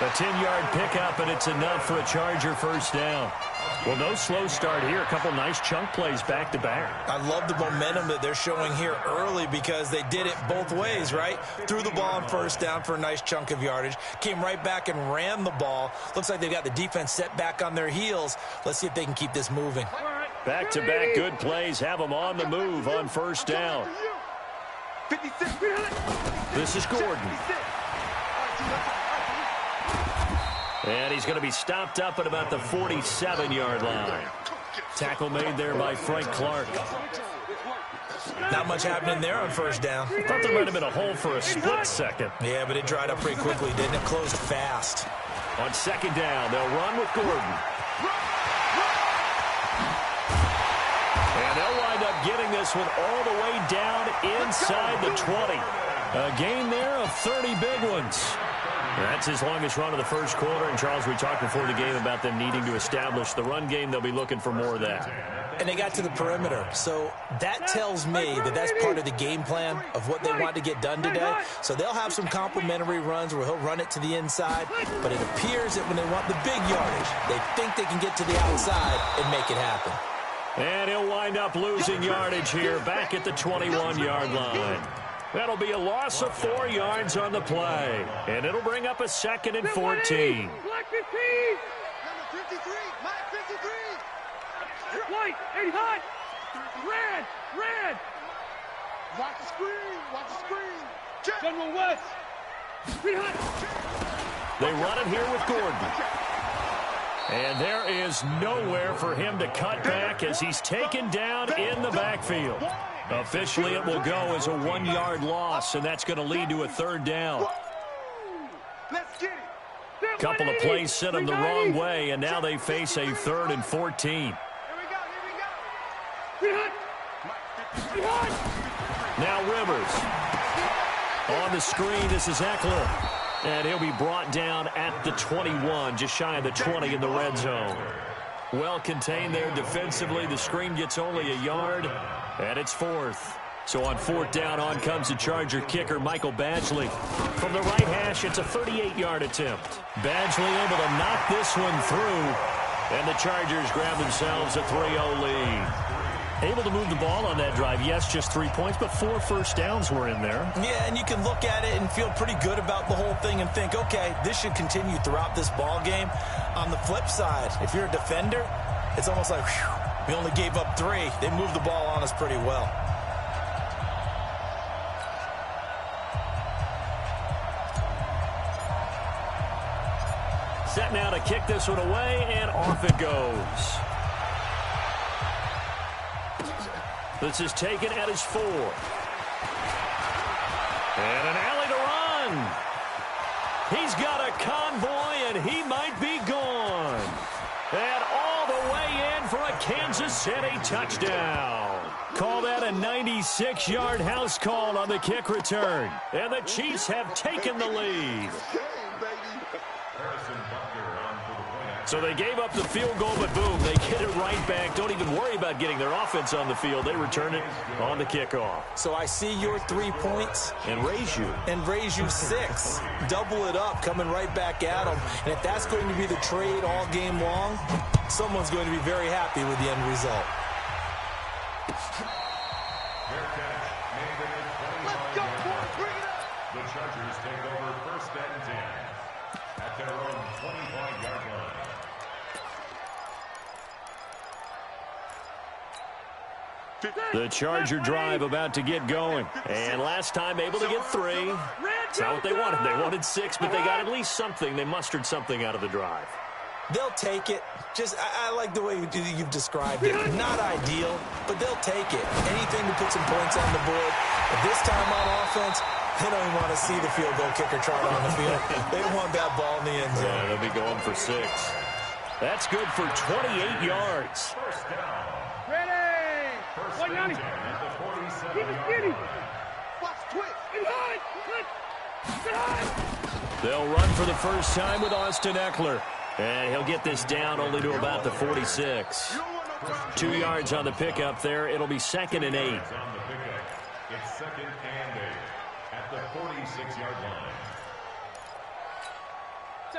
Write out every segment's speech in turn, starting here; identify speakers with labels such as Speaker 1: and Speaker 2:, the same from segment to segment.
Speaker 1: A 10-yard pickup, and it's enough for a Charger first down. Well, no slow start here. A couple nice chunk plays back-to-back.
Speaker 2: I love the momentum that they're showing here early because they did it both ways, right? Threw the ball on first down for a nice chunk of yardage. Came right back and ran the ball. Looks like they've got the defense set back on their heels. Let's see if they can keep this moving.
Speaker 1: Back-to-back good plays have them on the move on first down. This is Gordon. And he's going to be stopped up at about the 47-yard line. Tackle made there by Frank Clark.
Speaker 2: Not much happening there on first down.
Speaker 1: I thought there might have been a hole for a split second.
Speaker 2: Yeah, but it dried up pretty quickly, didn't it? Closed fast.
Speaker 1: On second down, they'll run with Gordon. And they'll wind up getting this one all the way down inside the 20. A gain there of 30 big ones. That's his longest run of the first quarter. And, Charles, we talked before the game about them needing to establish the run game. They'll be looking for more of that.
Speaker 2: And they got to the perimeter. So that tells me that that's part of the game plan of what they want to get done today. So they'll have some complimentary runs where he'll run it to the inside. But it appears that when they want the big yardage, they think they can get to the outside and make it happen.
Speaker 1: And he'll wind up losing yardage here back at the 21-yard line. That'll be a loss of 4 yards on the play. And it'll bring up a 2nd and 14.
Speaker 3: Black 15. Number 53. Mike 53. White. 80 hot. Red. Red. Watch the screen. Watch the screen. General West. Green hot.
Speaker 1: They run it here with Gordon. And there is nowhere for him to cut back as he's taken down in the backfield. Officially, it will go as a 1-yard loss, and that's going to lead to a 3rd down. Couple of plays sent them the wrong way, and now they face a 3rd and 14. Now Rivers. On the screen, this is Eckler. And he'll be brought down at the 21, just shy of the 20 in the red zone. Well contained there defensively. The screen gets only a yard. And it's 4th. So on 4th down, on comes the Charger kicker, Michael Badgley. From the right hash, it's a 38-yard attempt. Badgley able to knock this one through. And the Chargers grab themselves a 3-0 lead. Able to move the ball on that drive. Yes, just 3 points, but 4 first downs were in there.
Speaker 2: Yeah, and you can look at it and feel pretty good about the whole thing and think, okay, this should continue throughout this ball game. On the flip side, if you're a defender, it's almost like, whew, we only gave up 3. They moved the ball on us pretty well.
Speaker 1: Set now to kick this one away, and off it goes. This is taken at his 4. And an alley to run. He's got a convoy, and he might be gone. And all the way in for a Kansas City touchdown. Call that a 96-yard house call on the kick return. And the Chiefs have taken the lead. So they gave up the field goal, but boom, they get it right back. Don't even worry about getting their offense on the field. They return it on the kickoff.
Speaker 2: So I see your 3 points.
Speaker 1: And raise you.
Speaker 2: And raise you 6. Double it up, coming right back at them. And if that's going to be the trade all game long, someone's going to be very happy with the end result.
Speaker 3: Let's go, boys. Bring it up.
Speaker 4: The Chargers take over 1st and 10 at their own 25-yard line.
Speaker 1: The Charger drive about to get going. And last time able to get 3. It's not what they wanted. They wanted 6, but they got at least something. They mustered something out of the drive.
Speaker 2: They'll take it. I like the way you've described it. Not ideal, but they'll take it. Anything to put some points on the board. But this time on offense, they don't even want to see the field goal kicker try on the field. They want that ball in the end zone.
Speaker 1: Yeah, they'll be going for 6. That's good for 28 yards.
Speaker 3: Ready. One Yanni. Keep it skinny. Watch twitch.
Speaker 1: They'll run for the first time with Austin Eckler. And he'll get this down only to about the 46. 2 yards on the pickup there. It'll be 2nd and 8.
Speaker 4: It's 2nd and 8 at the 46-yard line.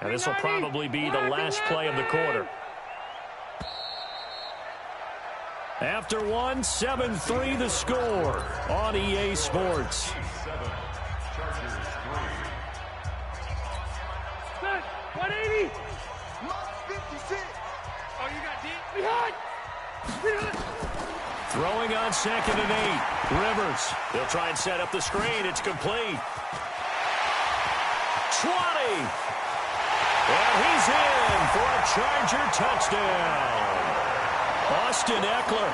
Speaker 1: And this will probably be the last play of the quarter. After one, 7-3 the score on EA Sports.
Speaker 3: 180. 56. Oh, you got deep. Behind.
Speaker 1: Throwing on 2nd and 8. Rivers. They'll try and set up the screen. It's complete. 20. And he's in for a Charger touchdown. Austin Eckler,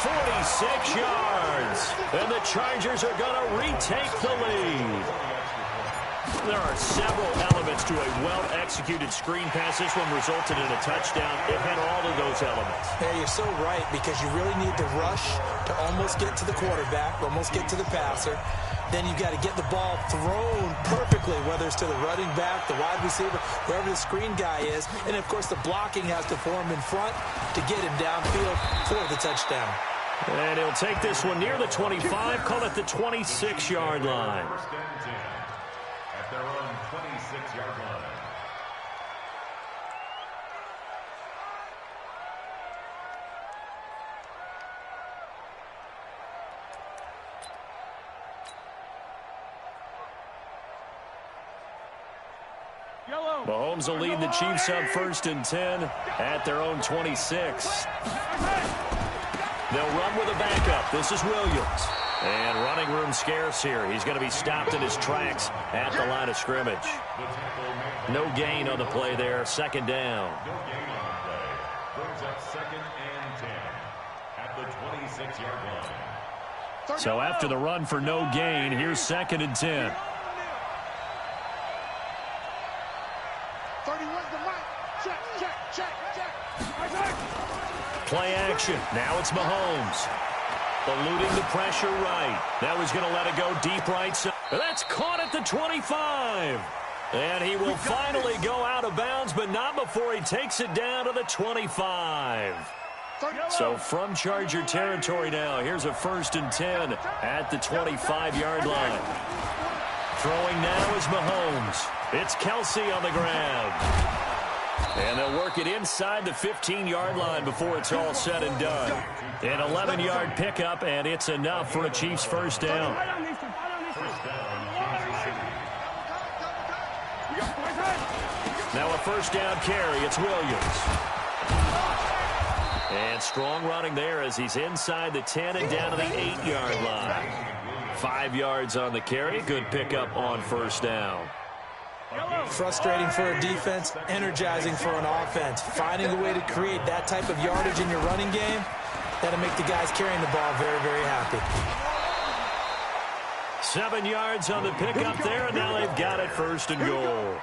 Speaker 1: 46 yards. And the Chargers are going to retake the lead. There are several elements to a well-executed screen pass. This one resulted in a touchdown. It had all of those elements.
Speaker 2: Yeah, you're so right, because you really need to rush to almost get to the quarterback, almost get to the passer. Then you've got to get the ball thrown perfectly, whether it's to the running back, the wide receiver, wherever the screen guy is. And, of course, the blocking has to form in front to get him downfield for the touchdown.
Speaker 1: And he'll take this one near the 25, call it the 26-yard line.
Speaker 4: At their own 26-yard line.
Speaker 1: Mahomes will lead the Chiefs up 1st and 10 at their own 26. They'll run with a backup. This is Williams. And running room scarce here. He's going to be stopped in his tracks at the line of scrimmage. No gain on the play there. 2nd down.
Speaker 4: No gain on the play. Brings up 2nd and 10 at the 26-yard line.
Speaker 1: So after the run for no gain, here's 2nd and 10.
Speaker 3: 31's the mic. Check.
Speaker 1: Play action. Now it's Mahomes. Eluding the pressure right. Now he's going to let it go deep right side. That's caught at the 25. And he will finally go out of bounds, but not before he takes it down to the 25. So from Charger territory now, here's a 1st and 10 at the 25-yard line. Throwing now is Mahomes. It's Kelsey on the grab. And they'll work it inside the 15-yard line before it's all said and done. An 11-yard pickup, and it's enough for a Chiefs 1st down. Now a 1st down carry. It's Williams. And strong running there as he's inside the 10 and down to the 8-yard line. 5 yards on the carry. Good pickup on 1st down.
Speaker 2: Frustrating for a defense, energizing for an offense. Finding a way to create that type of yardage in your running game, that'll make the guys carrying the ball very, very happy.
Speaker 1: 7 yards on the pickup there, and now they've got it 1st and goal.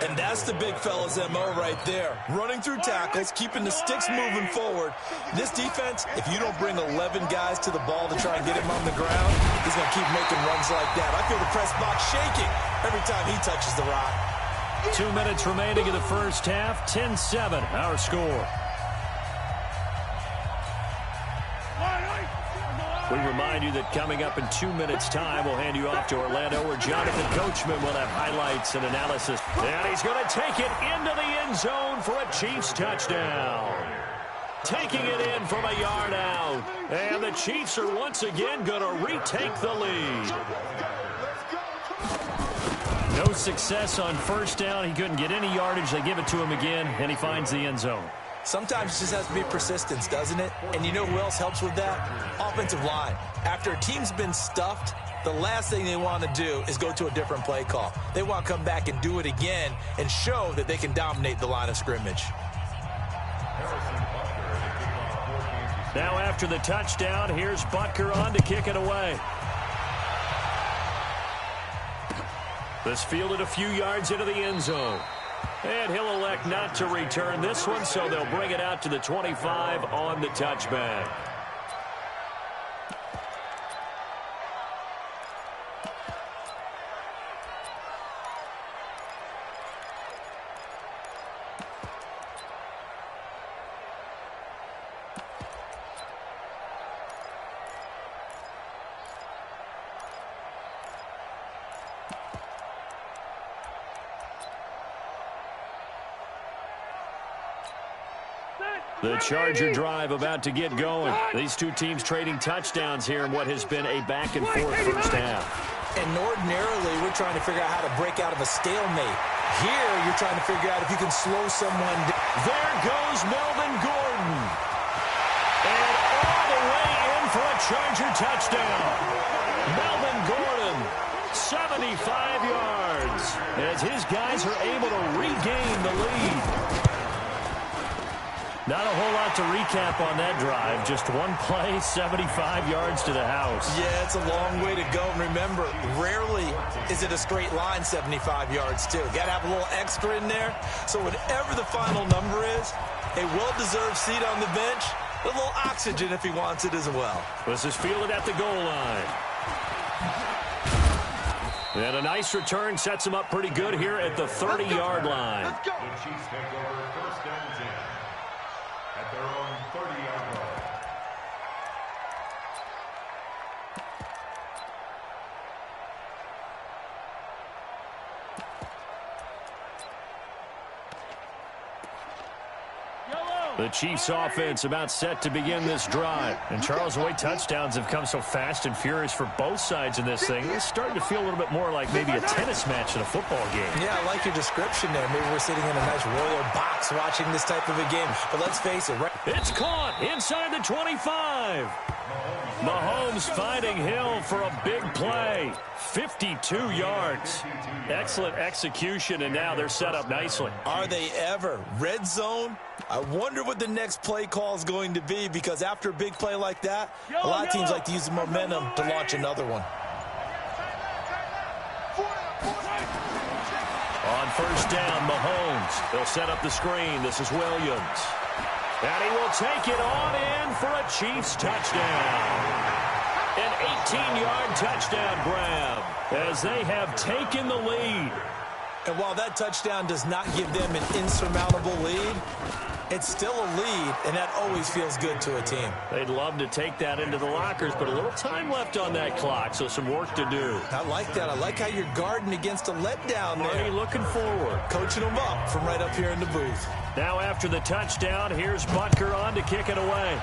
Speaker 2: And that's the big fella's MO right there. Running through tackles, keeping the sticks moving forward. This defense, if you don't bring 11 guys to the ball to try and get him on the ground, he's going to keep making runs like that. I feel the press box shaking every time he touches the rock.
Speaker 1: 2 minutes remaining in the 1st half. 10-7, our score. We remind you that coming up in 2 minutes' time, we'll hand you off to Orlando, where Jonathan Coachman will have highlights and analysis. And he's going to take it into the end zone for a Chiefs touchdown. Taking it in from a yard out. And the Chiefs are once again going to retake the lead. No success on 1st down. He couldn't get any yardage. They give it to him again, and he finds the end zone.
Speaker 2: Sometimes it just has to be persistence, doesn't it? And you know who else helps with that? Offensive line. After a team's been stuffed, the last thing they want to do is go to a different play call. They want to come back and do it again and show that they can dominate the line of scrimmage.
Speaker 1: Now after the touchdown, here's Butker on to kick it away. This fielded a few yards into the end zone. And he'll elect not to return this one, so they'll bring it out to the 25 on the touchback. The Charger drive about to get going. These two teams trading touchdowns here in what has been a back-and-forth first half.
Speaker 2: And ordinarily, we're trying to figure out how to break out of a stalemate. Here, you're trying to figure out if you can slow someone down.
Speaker 1: There goes Melvin Gordon. And all the way in for a Charger touchdown. Melvin Gordon, 75 yards, as his guys are able to regain the lead. Not a whole lot to recap on that drive. Just one play, 75 yards to the house.
Speaker 2: Yeah, it's a long way to go. And remember, rarely is it a straight line 75 yards, too. Got to have a little extra in there. So whatever the final number is, a well-deserved seat on the bench, a little oxygen if he wants it as well.
Speaker 1: This is fielded at the goal line. And a nice return sets him up pretty good here at the 30-yard line.
Speaker 4: The Chiefs take over first down 10 at their own 30-yard line.
Speaker 1: The Chiefs offense about set to begin this drive. And Charles, the way touchdowns have come so fast and furious for both sides in this thing, it's starting to feel a little bit more like maybe a tennis match in a football game.
Speaker 2: Yeah, I like your description there. Maybe we're sitting in a nice royal box watching this type of a game. But let's face it, right?
Speaker 1: It's caught inside the 25. Mahomes finding Hill for a big play. 52 yards. Excellent execution, and now they're set up nicely.
Speaker 2: Are they ever? Red zone? I wonder what the next play call is going to be, because after a big play like that, a lot of teams like to use the momentum to launch another one.
Speaker 1: On first down, Mahomes. They'll set up the screen. This is Williams. And he will take it on in for a Chiefs touchdown. An 18-yard touchdown grab as they have taken the lead.
Speaker 2: And while that touchdown does not give them an insurmountable lead, it's still a lead, and that always feels good to a team.
Speaker 1: They'd love to take that into the lockers, but a little time left on that clock, so some work to do.
Speaker 2: I like that. I like how you're guarding against a letdown there.
Speaker 1: Already looking forward.
Speaker 2: Coaching them up from right up here in the booth.
Speaker 1: Now after the touchdown, here's Butker on to kick it away.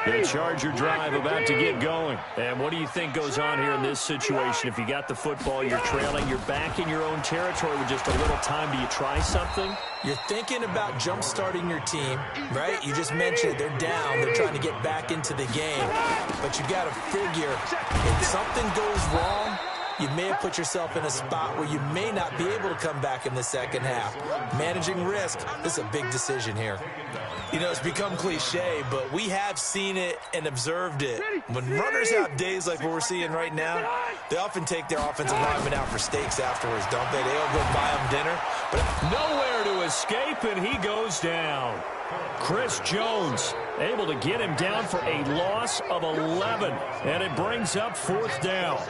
Speaker 1: The Charger drive about to get going. And what do you think goes on here in this situation? If you got the football, you're trailing, you're back in your own territory with just a little time. Do you try something?
Speaker 2: You're thinking about jump-starting your team, right? You just mentioned they're down. They're trying to get back into the game. But you got to figure if something goes wrong, you may have put yourself in a spot where you may not be able to come back in the second half. Managing risk, this is a big decision here. You know, it's become cliche, but we have seen it and observed it. When runners have days like what we're seeing right now, they often take their offensive linemen out for steaks afterwards, don't they? They all go buy them dinner.
Speaker 1: But nowhere to escape, and he goes down. Chris Jones able to get him down for a loss of 11, and it brings up fourth down.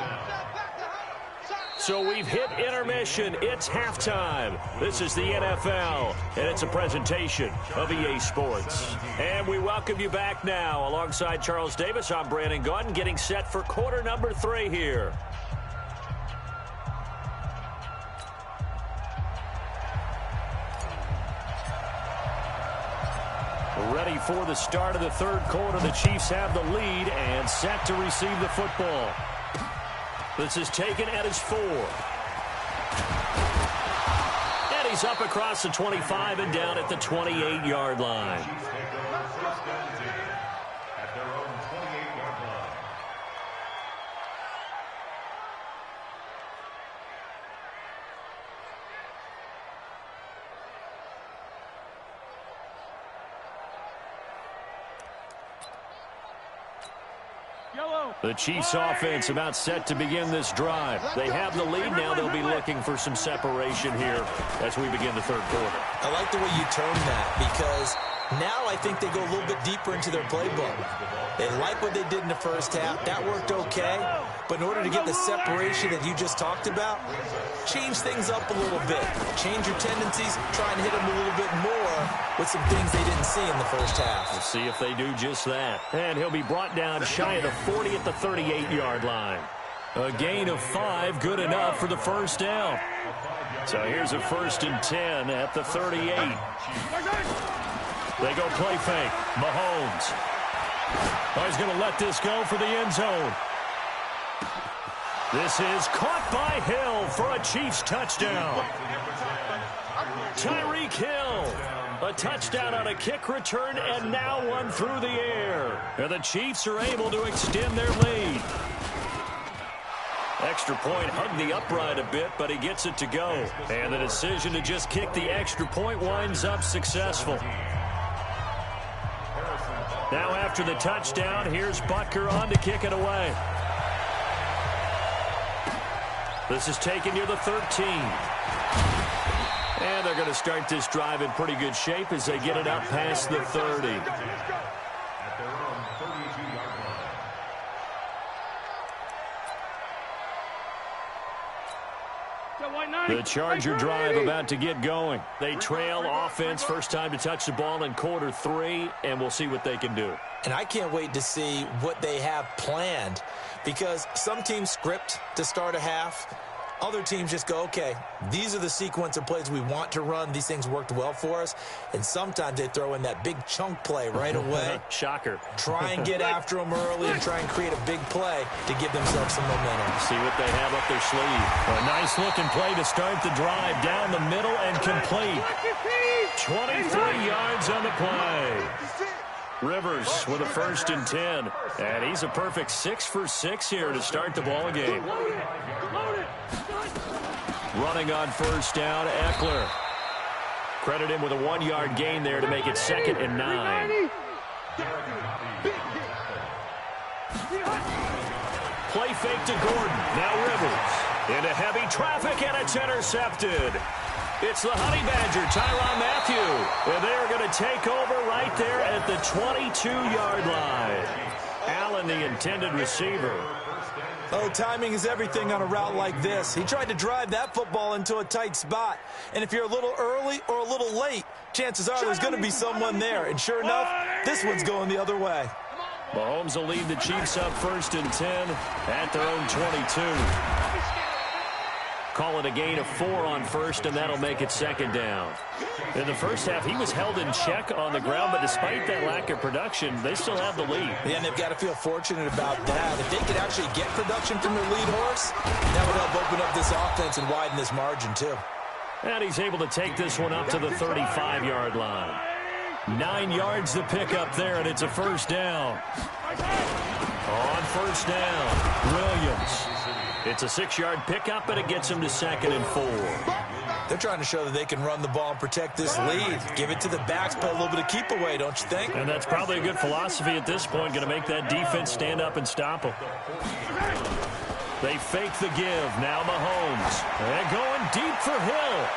Speaker 1: So we've hit intermission. It's halftime. This is the NFL, and it's a presentation of EA Sports. And we welcome you back now. Alongside Charles Davis, I'm Brandon Gaudin, getting set for quarter number 3 here. Ready for the start of the third quarter. The Chiefs have the lead and set to receive the football. This is taken at his 4. And he's up across the 25 and down at the 28-yard line. The Chiefs offense about set to begin this drive. They have the lead now. They'll be looking for some separation here as we begin the third quarter.
Speaker 2: I like the way you term that, because now I think they go a little bit deeper into their playbook. They like what they did in the first half. That worked okay. But in order to get the separation that you just talked about, change things up a little bit. Change your tendencies, try and hit them a little bit more with some things they didn't see in the first half.
Speaker 1: We'll see if they do just that. And he'll be brought down shy of the 40 at the 38-yard line. A gain of 5, good enough for the first down. So here's a 1st and 10 at the 38. They go play fake. Mahomes. Oh, he's going to let this go for the end zone. This is caught by Hill for a Chiefs touchdown. Tyreek Hill. A touchdown on a kick return and now one through the air. And the Chiefs are able to extend their lead. Extra point hugged the upright a bit, but he gets it to go. And the decision to just kick the extra point winds up successful. Now after the touchdown, here's Butker on to kick it away. This is taken near the 13. And they're going to start this drive in pretty good shape as they get it up past the 30. The Charger drive about to get going. They trail offense, first time to touch the ball in quarter 3, and we'll see what they can do.
Speaker 2: And I can't wait to see what they have planned, because some teams script to start a half. Other teams just go, okay, these are the sequence of plays we want to run. These things worked well for us. And sometimes they throw in that big chunk play right away.
Speaker 1: Shocker.
Speaker 2: Try and get after them early and try and create a big play to give themselves some momentum.
Speaker 1: See what they have up their sleeve. A nice-looking play to start the drive down the middle and complete. 23 yards on the play. Rivers with a 1st and 10. And he's a perfect 6 for 6 here to start the ball game. Running on first down, Eckler. Credit him with a 1-yard gain there to make it 2nd and 9. Play fake to Gordon. Now Rivers. Into heavy traffic, and it's intercepted. It's the Honey Badger, Tyrann Mathieu. And they're going to take over right there at the 22-yard line. Allen, the intended receiver.
Speaker 2: Oh, timing is everything on a route like this. He tried to drive that football into a tight spot. And if you're a little early or a little late, chances are there's going to be someone there. And sure enough, this one's going the other way.
Speaker 1: Mahomes will lead the Chiefs up 1st and 10 at their own 22. Call it a gain of 4 on first, and that'll make it 2nd down. In the first half, he was held in check on the ground, but despite that lack of production, they still have the lead.
Speaker 2: Yeah, and they've got to feel fortunate about that. If they could actually get production from their lead horse, that would help open up this offense and widen this margin, too.
Speaker 1: And he's able to take this one up to the 35-yard line. 9 yards the pickup there, and it's a 1st down. On 1st down, Williams. It's a 6-yard pickup, but it gets him to 2nd and 4.
Speaker 2: They're trying to show that they can run the ball and protect this lead. Give it to the backs, play a little bit of keep away, don't you think?
Speaker 1: And that's probably a good philosophy at this point, going to make that defense stand up and stop them. They fake the give. Now Mahomes. And going deep for Hill.